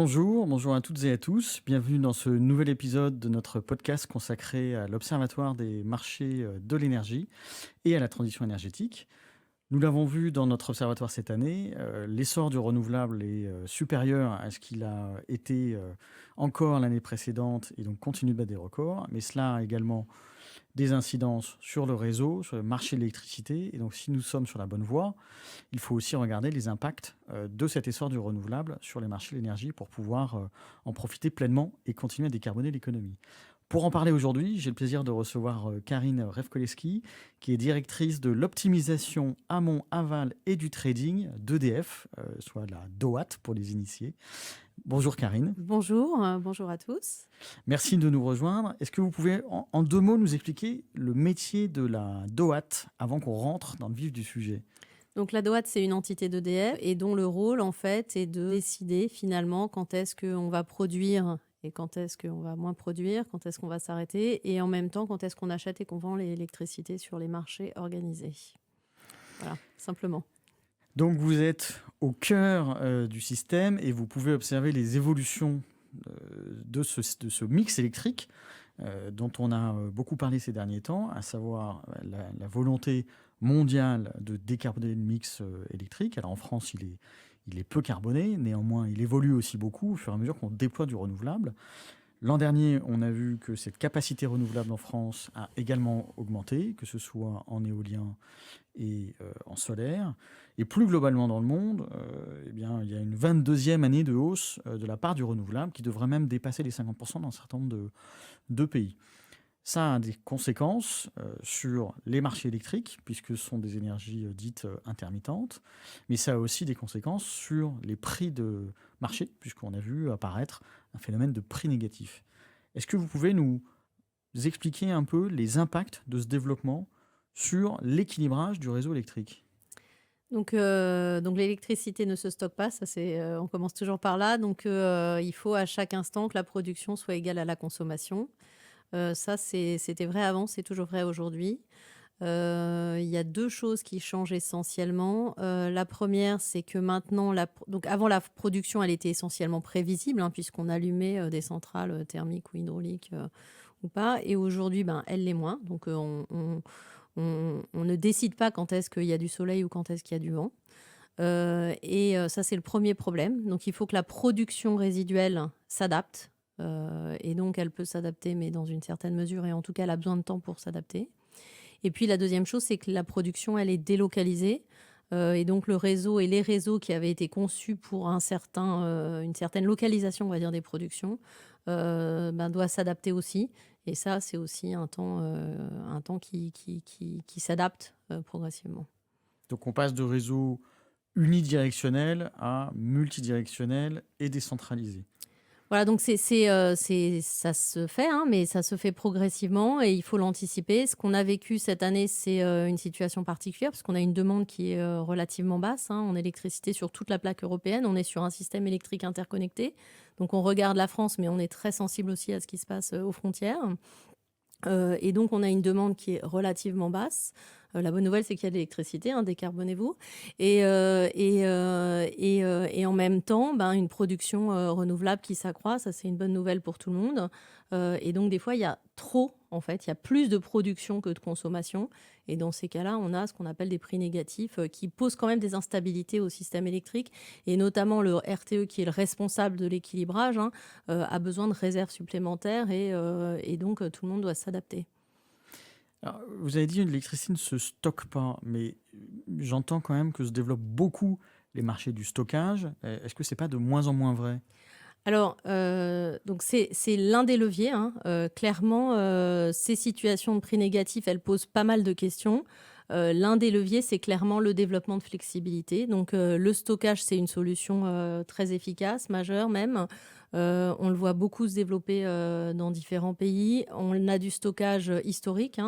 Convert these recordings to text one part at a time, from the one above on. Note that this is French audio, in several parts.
Bonjour à toutes et à tous. Bienvenue dans ce nouvel épisode de notre podcast consacré à l'Observatoire des marchés de l'énergie et à la transition énergétique. Nous l'avons vu dans notre observatoire cette année, l'essor du renouvelable est supérieur à ce qu'il a été encore l'année précédente et donc continue de battre des records. Mais cela a également des incidences sur le réseau, sur le marché de l'électricité. Et donc si nous sommes sur la bonne voie, il faut aussi regarder les impacts de cet essor du renouvelable sur les marchés de l'énergie pour pouvoir en profiter pleinement et continuer à décarboner l'économie. Pour en parler aujourd'hui, j'ai le plaisir de recevoir Karine Revkoleski, qui est directrice de l'optimisation amont, aval et du trading d'EDF, soit la DOAT pour les initiés. Bonjour Karine. Bonjour à tous. Merci de nous rejoindre. Est-ce que vous pouvez en deux mots nous expliquer le métier de la DOAT avant qu'on rentre dans le vif du sujet ? Donc la DOAT, c'est une entité d'EDF et dont le rôle, en fait, est de décider finalement quand est-ce qu'on va produire et quand est-ce qu'on va moins produire, quand est-ce qu'on va s'arrêter et en même temps, quand est-ce qu'on achète et qu'on vend l'électricité sur les marchés organisés. Voilà, simplement. Donc vous êtes au cœur du système et vous pouvez observer les évolutions de ce mix électrique dont on a beaucoup parlé ces derniers temps, à savoir la volonté mondiale de décarboner le mix électrique. Alors en France, il est peu carboné, néanmoins il évolue aussi beaucoup au fur et à mesure qu'on déploie du renouvelable. L'an dernier, on a vu que cette capacité renouvelable en France a également augmenté, que ce soit en éolien et en solaire. Et plus globalement dans le monde, eh bien, il y a une 22e année de hausse de la part du renouvelable qui devrait même dépasser les 50% dans un certain nombre de pays. Ça a des conséquences sur les marchés électriques, puisque ce sont des énergies dites intermittentes, mais ça a aussi des conséquences sur les prix de marché, puisqu'on a vu apparaître un phénomène de prix négatif. Est-ce que vous pouvez nous expliquer un peu les impacts de ce développement sur l'équilibrage du réseau électrique ? Donc l'électricité ne se stocke pas, ça on commence toujours par là. Donc il faut à chaque instant que la production soit égale à la consommation. Ça, c'était vrai avant, c'est toujours vrai aujourd'hui. Il y a deux choses qui changent essentiellement. La première, c'est que maintenant, donc avant la production, elle était essentiellement prévisible, puisqu'on allumait des centrales thermiques ou hydrauliques ou pas. Et aujourd'hui, elle l'est moins. Donc on ne décide pas quand est-ce qu'il y a du soleil ou quand est-ce qu'il y a du vent. Ça, c'est le premier problème. Donc il faut que la production résiduelle s'adapte. Et donc, elle peut s'adapter, mais dans une certaine mesure. Et en tout cas, elle a besoin de temps pour s'adapter. Et puis, la deuxième chose, c'est que la production, elle est délocalisée. Et donc, le réseau et les réseaux qui avaient été conçus pour une certaine localisation, on va dire, des productions, doivent s'adapter aussi. Et ça, c'est aussi un temps qui s'adapte progressivement. Donc, on passe de réseaux unidirectionnels à multidirectionnels et décentralisés. Voilà, donc ça se fait, mais ça se fait progressivement et il faut l'anticiper. Ce qu'on a vécu cette année, c'est une situation particulière parce qu'on a une demande qui est relativement basse en électricité sur toute la plaque européenne. On est sur un système électrique interconnecté. Donc on regarde la France, mais on est très sensible aussi à ce qui se passe aux frontières. Et donc, on a une demande qui est relativement basse. La bonne nouvelle, c'est qu'il y a de l'électricité, décarbonez-vous. Et en même temps, une production renouvelable qui s'accroît, ça, c'est une bonne nouvelle pour tout le monde. Et donc, des fois, il y a trop, en fait. Il y a plus de production que de consommation. Et dans ces cas-là, on a ce qu'on appelle des prix négatifs qui posent quand même des instabilités au système électrique. Et notamment, le RTE, qui est le responsable de l'équilibrage, a besoin de réserves supplémentaires. Et donc, tout le monde doit s'adapter. Alors, vous avez dit que l'électricité ne se stocke pas, mais j'entends quand même que se développent beaucoup les marchés du stockage. Est-ce que ce n'est pas de moins en moins vrai ? Alors, donc c'est l'un des leviers. Clairement, ces situations de prix négatifs, elles posent pas mal de questions. L'un des leviers, c'est clairement le développement de flexibilité. Donc, le stockage, c'est une solution très efficace, majeure même. On le voit beaucoup se développer dans différents pays. On a du stockage historique.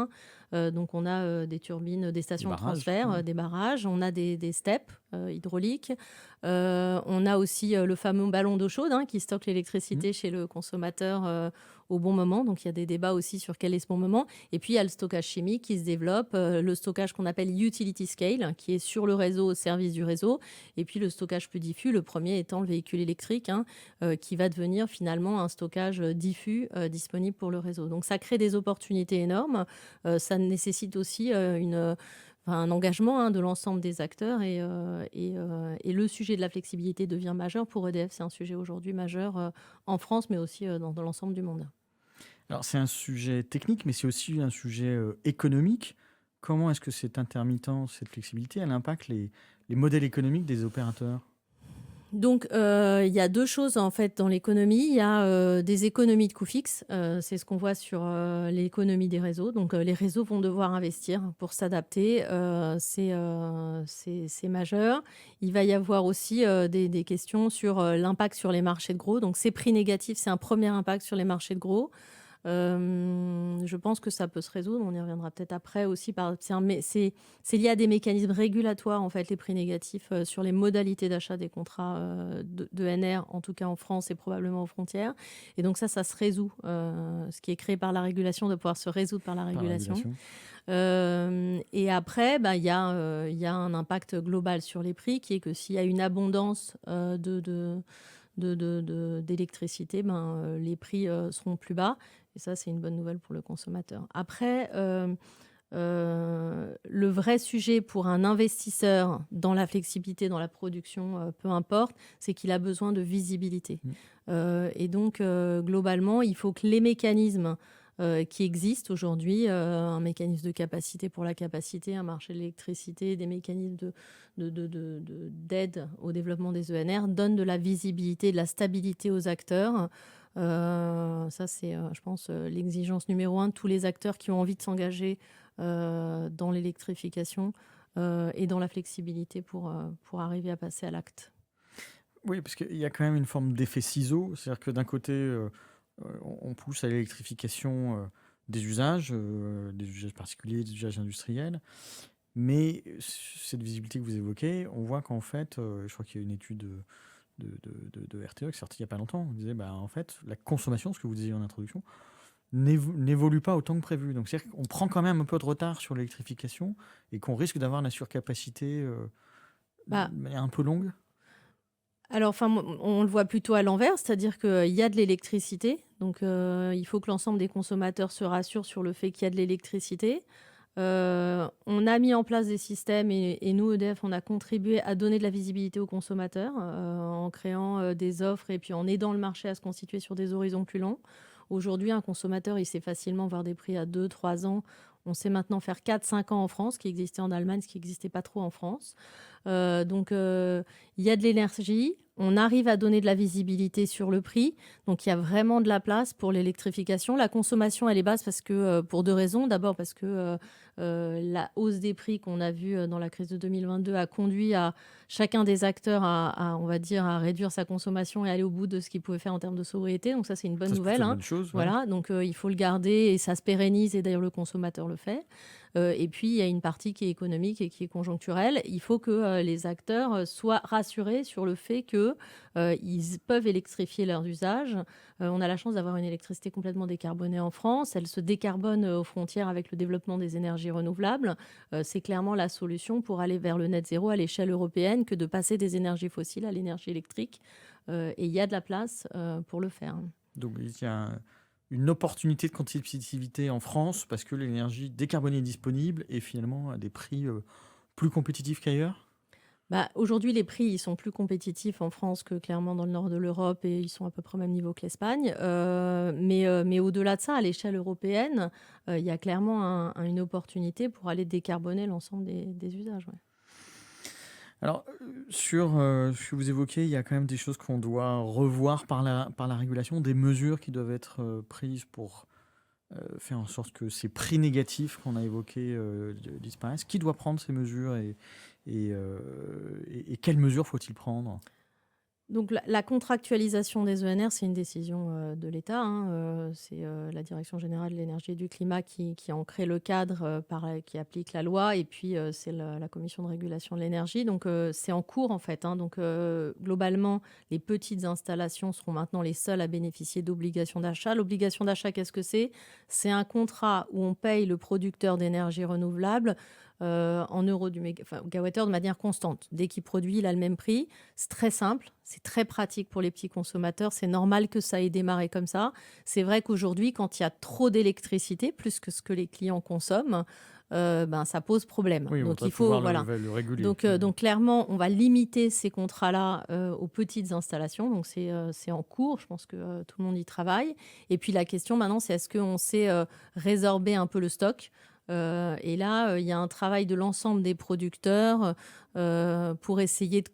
Donc on a des turbines, des Des stations de barrages. transfert, des barrages, on a des steppes hydrauliques. On a aussi le fameux ballon d'eau chaude qui stocke l'électricité chez le consommateur au bon moment. Donc il y a des débats aussi sur quel est ce bon moment. Et puis il y a le stockage chimique qui se développe, le stockage qu'on appelle utility scale, qui est sur le réseau, au service du réseau. Et puis le stockage plus diffus, le premier étant le véhicule électrique, qui va devenir finalement un stockage diffus disponible pour le réseau. Donc ça crée des opportunités énormes. Ça nécessite aussi un engagement de l'ensemble des acteurs et le sujet de la flexibilité devient majeur pour EDF. C'est un sujet aujourd'hui majeur en France, mais aussi dans l'ensemble du monde. Alors, c'est un sujet technique, mais c'est aussi un sujet économique. Comment est-ce que cette intermittence, cette flexibilité, elle impacte les modèles économiques des opérateurs? Donc, il y a deux choses en fait dans l'économie. Il y a des économies de coûts fixes. C'est ce qu'on voit sur l'économie des réseaux. Donc, les réseaux vont devoir investir pour s'adapter. C'est majeur. Il va y avoir aussi des questions sur l'impact sur les marchés de gros. Donc, ces prix négatifs, c'est un premier impact sur les marchés de gros. Je pense que ça peut se résoudre. On y reviendra peut-être après aussi. C'est lié à des mécanismes régulatoires, en fait, les prix négatifs sur les modalités d'achat des contrats de NR, en tout cas en France et probablement aux frontières. Et donc ça se résout. Ce qui est créé par la régulation doit pouvoir se résoudre par la régulation. Et après, il y a un impact global sur les prix qui est que s'il y a une abondance d'électricité, les prix seront plus bas. Et ça, c'est une bonne nouvelle pour le consommateur. Après, le vrai sujet pour un investisseur dans la flexibilité, dans la production, peu importe, c'est qu'il a besoin de visibilité. Et donc, globalement, il faut que les mécanismes qui existent aujourd'hui, un mécanisme de capacité pour la capacité, un marché de l'électricité, des mécanismes d'aide au développement des ENR, donnent de la visibilité, de la stabilité aux acteurs. Ça, c'est, je pense, l'exigence numéro 1 de tous les acteurs qui ont envie de s'engager dans l'électrification et dans la flexibilité pour arriver à passer à l'acte. Oui, parce qu'il y a quand même une forme d'effet ciseau. C'est-à-dire que d'un côté, on pousse à l'électrification des usages particuliers, des usages industriels. Mais cette visibilité que vous évoquez, on voit qu'en fait, je crois qu'il y a une étude de RTE qui est sortie il n'y a pas longtemps. On disait, en fait, la consommation, ce que vous disiez en introduction, n'évolue pas autant que prévu. Donc, c'est-à-dire qu'on prend quand même un peu de retard sur l'électrification et qu'on risque d'avoir la surcapacité de manière un peu longue. Alors, on le voit plutôt à l'envers, c'est-à-dire qu'il y a de l'électricité. Donc, il faut que l'ensemble des consommateurs se rassurent sur le fait qu'il y a de l'électricité. On a mis en place des systèmes et nous, EDF, on a contribué à donner de la visibilité aux consommateurs en créant des offres et puis en aidant le marché à se constituer sur des horizons plus longs. Aujourd'hui, un consommateur, il sait facilement voir des prix à 2-3 ans. On sait maintenant faire 4-5 ans en France, ce qui existait en Allemagne, ce qui n'existait pas trop en France. Donc, il y a de l'énergie. On arrive à donner de la visibilité sur le prix. Donc, il y a vraiment de la place pour l'électrification. La consommation, elle est basse parce que, pour deux raisons. D'abord, parce que la hausse des prix qu'on a vue dans la crise de 2022 a conduit à chacun des acteurs on va dire, à réduire sa consommation et aller au bout de ce qu'il pouvait faire en termes de sobriété. Donc, ça, c'est une bonne nouvelle. C'est une bonne chose. Voilà, donc il faut le garder et ça se pérennise et d'ailleurs le consommateur le fait. Et puis, il y a une partie qui est économique et qui est conjoncturelle. Il faut que les acteurs soient rassurés sur le fait qu'ils peuvent électrifier leurs usages. On a la chance d'avoir une électricité complètement décarbonée en France. Elle se décarbone aux frontières avec le développement des énergies renouvelables. C'est clairement la solution pour aller vers le net zéro à l'échelle européenne que de passer des énergies fossiles à l'énergie électrique. Et il y a de la place pour le faire. Donc, il y a une opportunité de compétitivité en France parce que l'énergie décarbonée est disponible et finalement à des prix plus compétitifs qu'ailleurs. Aujourd'hui, les prix ils sont plus compétitifs en France que clairement dans le nord de l'Europe et ils sont à peu près au même niveau que l'Espagne. Mais au-delà de ça, à l'échelle européenne, il y a clairement une opportunité pour aller décarboner l'ensemble des usages. Ouais. Alors, sur ce que vous évoquez, il y a quand même des choses qu'on doit revoir par la régulation, des mesures qui doivent être prises pour faire en sorte que ces prix négatifs qu'on a évoqués disparaissent. Qui doit prendre ces mesures et quelles mesures faut-il prendre ? Donc la contractualisation des ENR, c'est une décision de l'État, hein, c'est la Direction générale de l'énergie et du climat qui en crée le cadre, qui applique la loi, et puis c'est la Commission de régulation de l'énergie. Donc c'est en cours en fait, hein. Donc globalement, les petites installations seront maintenant les seules à bénéficier d'obligations d'achat. L'obligation d'achat, qu'est-ce que c'est? C'est un contrat où on paye le producteur d'énergie renouvelable en euros du mégawattheure de manière constante. Dès qu'il produit, il a le même prix. C'est très simple, c'est très pratique pour les petits consommateurs. C'est normal que ça ait démarré comme ça. C'est vrai qu'aujourd'hui, quand il y a trop d'électricité, plus que ce que les clients consomment, ça pose problème. Oui, on Donc va il faut, pouvoir voilà. le réguler. Donc clairement, on va limiter ces contrats-là aux petites installations. Donc c'est en cours. Je pense que tout le monde y travaille. Et puis la question maintenant, c'est est-ce qu'on sait résorber un peu le stock? Et là, il y a un travail de l'ensemble des producteurs pour essayer de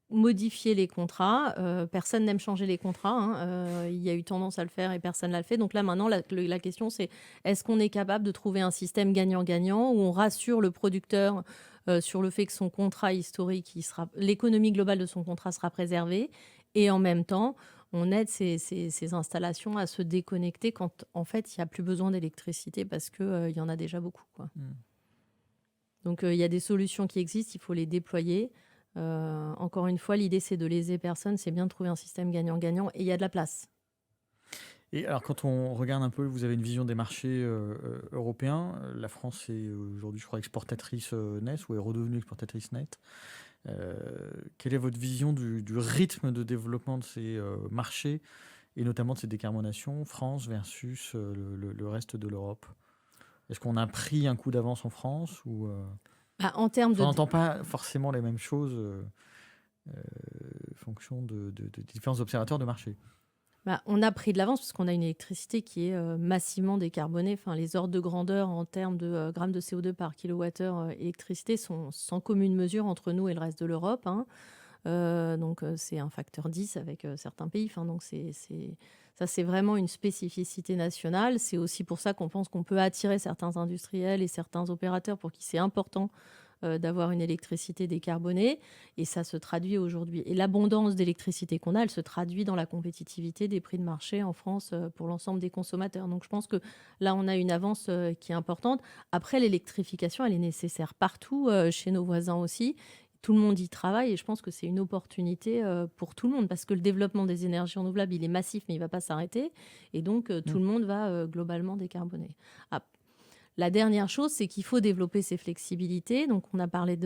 modifier les contrats. Personne n'aime changer les contrats, hein. Il y a eu tendance à le faire et personne ne l'a fait. Donc là, maintenant, la question, c'est est-ce qu'on est capable de trouver un système gagnant-gagnant où on rassure le producteur sur le fait que son contrat historique, l'économie globale de son contrat sera préservée, et en même temps, on aide ces installations à se déconnecter quand, en fait, il n'y a plus besoin d'électricité parce qu'il y en a déjà beaucoup, quoi. Donc, il y a des solutions qui existent, il faut les déployer. Encore une fois, l'idée, c'est de léser personne, c'est bien de trouver un système gagnant-gagnant, et il y a de la place. Et alors, quand on regarde un peu, vous avez une vision des marchés européens. La France est aujourd'hui, je crois, exportatrice nette, ou est redevenue exportatrice nette. Quelle est votre vision du rythme de développement de ces marchés, et notamment de ces décarbonations, France versus le reste de l'Europe? Est-ce qu'on a pris un coup d'avance en France, ou En termes on de... n'entend pas forcément les mêmes choses en fonction des différents observateurs de marché? On a pris de l'avance parce qu'on a une électricité qui est massivement décarbonée. Enfin, les ordres de grandeur en termes de grammes de CO2 par kilowattheure électricité sont sans commune mesure entre nous et le reste de l'Europe, hein. Donc c'est un facteur 10 avec certains pays. Enfin, donc ça, c'est vraiment une spécificité nationale. C'est aussi pour ça qu'on pense qu'on peut attirer certains industriels et certains opérateurs pour qui c'est important d'avoir une électricité décarbonée. Et ça se traduit aujourd'hui. Et l'abondance d'électricité qu'on a, elle se traduit dans la compétitivité des prix de marché en France pour l'ensemble des consommateurs. Donc je pense que là, on a une avance qui est importante. Après, l'électrification, elle est nécessaire partout, chez nos voisins aussi. Tout le monde y travaille, et je pense que c'est une opportunité pour tout le monde, parce que le développement des énergies renouvelables, il est massif, mais il ne va pas s'arrêter. Et donc, tout le monde va globalement décarboner. La dernière chose, c'est qu'il faut développer ces flexibilités. Donc, on a parlé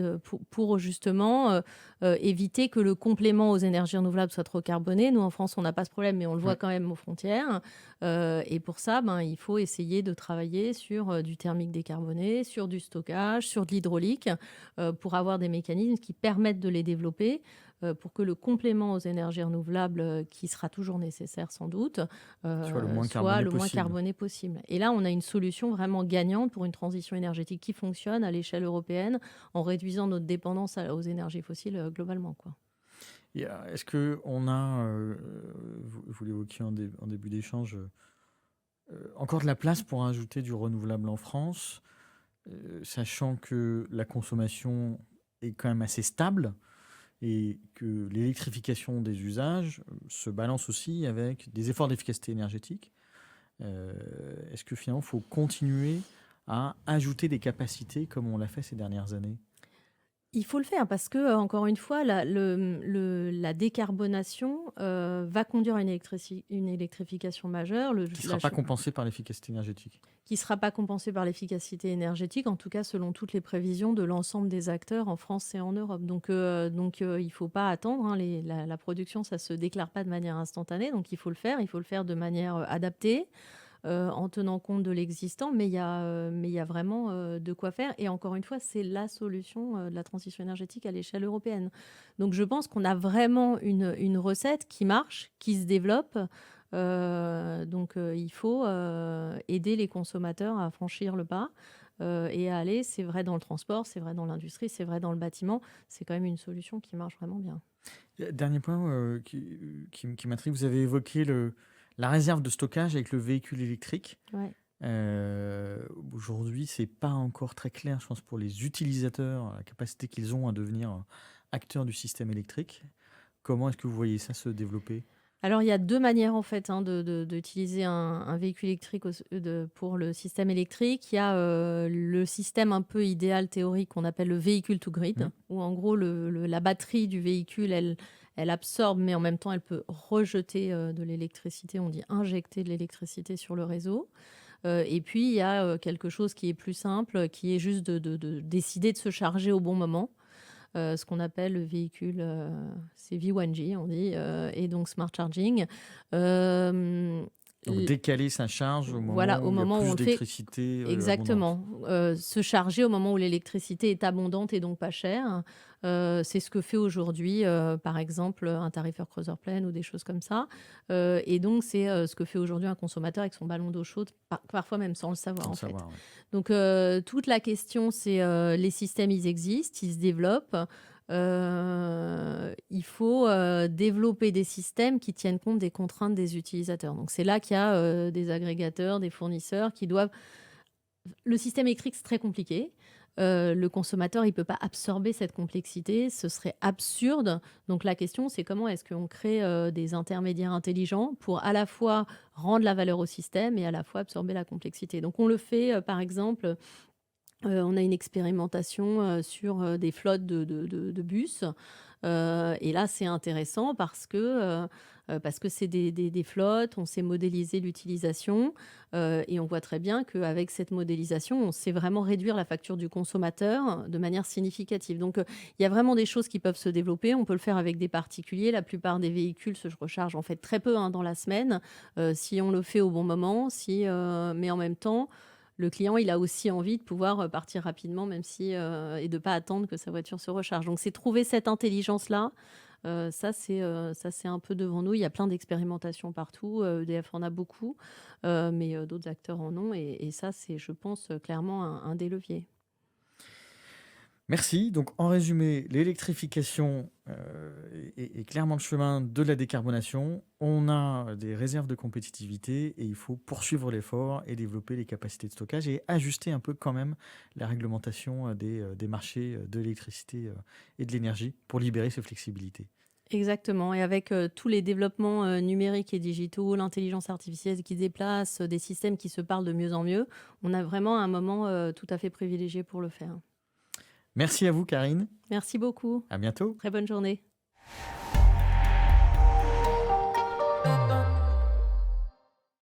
pour justement éviter que le complément aux énergies renouvelables soit trop carboné. Nous, en France, on n'a pas ce problème, mais on le voit quand même aux frontières. Et pour ça, il faut essayer de travailler sur du thermique décarboné, sur du stockage, sur de l'hydraulique, pour avoir des mécanismes qui permettent de les développer, pour que le complément aux énergies renouvelables, qui sera toujours nécessaire sans doute, Soit le moins soit le moins possible. carboné possible. Et là, on a une solution vraiment gagnante pour une transition énergétique qui fonctionne à l'échelle européenne, en réduisant notre dépendance aux énergies fossiles globalement, quoi. Est-ce qu'on a, vous l'évoquiez en début d'échange, encore de la place pour ajouter du renouvelable en France, sachant que la consommation est quand même assez stable, et que l'électrification des usages se balance aussi avec des efforts d'efficacité énergétique? Est-ce que finalement, il faut continuer à ajouter des capacités comme on l'a fait ces dernières années? Il faut le faire parce que, encore une fois, la décarbonation va conduire à une électrification majeure. Qui ne sera pas compensée par l'efficacité énergétique. Qui ne sera pas compensée par l'efficacité énergétique, en tout cas selon toutes les prévisions de l'ensemble des acteurs en France et en Europe. Donc il ne faut pas attendre, hein. La production, ça ne se déclare pas de manière instantanée. Donc il faut le faire de manière adaptée, en tenant compte de l'existant, mais il y a vraiment de quoi faire. Et encore une fois, c'est la solution de la transition énergétique à l'échelle européenne. Donc je pense qu'on a vraiment une recette qui marche, qui se développe. Il faut aider les consommateurs à franchir le pas et à aller. C'est vrai dans le transport, c'est vrai dans l'industrie, c'est vrai dans le bâtiment. C'est quand même une solution qui marche vraiment bien. Dernier point qui m'intrigue, vous avez évoqué la réserve de stockage avec le véhicule électrique. Ouais. Aujourd'hui, c'est pas encore très clair, je pense, pour les utilisateurs, la capacité qu'ils ont à devenir acteurs du système électrique. Comment est-ce que vous voyez ça se développer? Alors, il y a 2 manières en fait, hein, d'utiliser un véhicule électrique pour le système électrique. Il y a, le système un peu idéal théorique qu'on appelle le véhicule to grid, Mmh. où en gros la batterie du véhicule, elle absorbe, mais en même temps elle peut rejeter, de l'électricité. On dit injecter de l'électricité sur le réseau. Et puis il y a, quelque chose qui est plus simple, qui est juste de décider de se charger au bon moment. Ce qu'on appelle le véhicule, c'est V1G on dit, et donc smart charging. Hem, Donc l décaler sa charge au Voilà, moment au où il y a moment où on plus le fait d'électricité, abondante. exactement, se charger au moment où l'électricité est abondante et donc pas chère. C'est ce que fait aujourd'hui, par exemple, un tarifeur Creuseur-Plaine ou des choses comme ça. Et donc c'est, ce que fait aujourd'hui un consommateur avec son ballon d'eau chaude, parfois même sans le savoir, Sans en le fait. savoir, ouais. Donc toute la question, c'est, les systèmes, ils existent, ils se développent. Il faut, développer des systèmes qui tiennent compte des contraintes des utilisateurs. Donc c'est là qu'il y a, des agrégateurs, des fournisseurs qui doivent le système électrique, c'est très compliqué. Le consommateur, il peut pas absorber cette complexité, ce serait absurde. Donc la question, c'est comment est-ce qu'on crée, des intermédiaires intelligents pour à la fois rendre la valeur au système et à la fois absorber la complexité. Donc on le fait, par exemple, on a une expérimentation, sur, des flottes de bus. Et là, c'est intéressant parce que c'est des flottes, on sait modéliser l'utilisation, et on voit très bien qu'avec cette modélisation, on sait vraiment réduire la facture du consommateur de manière significative. Donc, il y a vraiment des choses qui peuvent se développer. On peut le faire avec des particuliers. La plupart des véhicules se rechargent en fait très peu, hein, dans la semaine, si on le fait au bon moment, mais en même temps, le client, il a aussi envie de pouvoir, partir rapidement même si, et de pas attendre que sa voiture se recharge. Donc c'est trouver cette intelligence-là, ça c'est un peu devant nous. Il y a plein d'expérimentations partout, EDF en a beaucoup, mais d'autres acteurs en ont et ça c'est, je pense, clairement un des leviers. Merci. Donc, en résumé, l'électrification est clairement le chemin de la décarbonation. On a des réserves de compétitivité et il faut poursuivre l'effort et développer les capacités de stockage et ajuster un peu quand même la réglementation des marchés de l'électricité et de l'énergie pour libérer ces flexibilités. Exactement et avec, tous les développements, numériques et digitaux, l'intelligence artificielle qui se déplace, des systèmes qui se parlent de mieux en mieux, on a vraiment un moment, tout à fait privilégié pour le faire. Merci à vous, Karine. Merci beaucoup. À bientôt. Très bonne journée.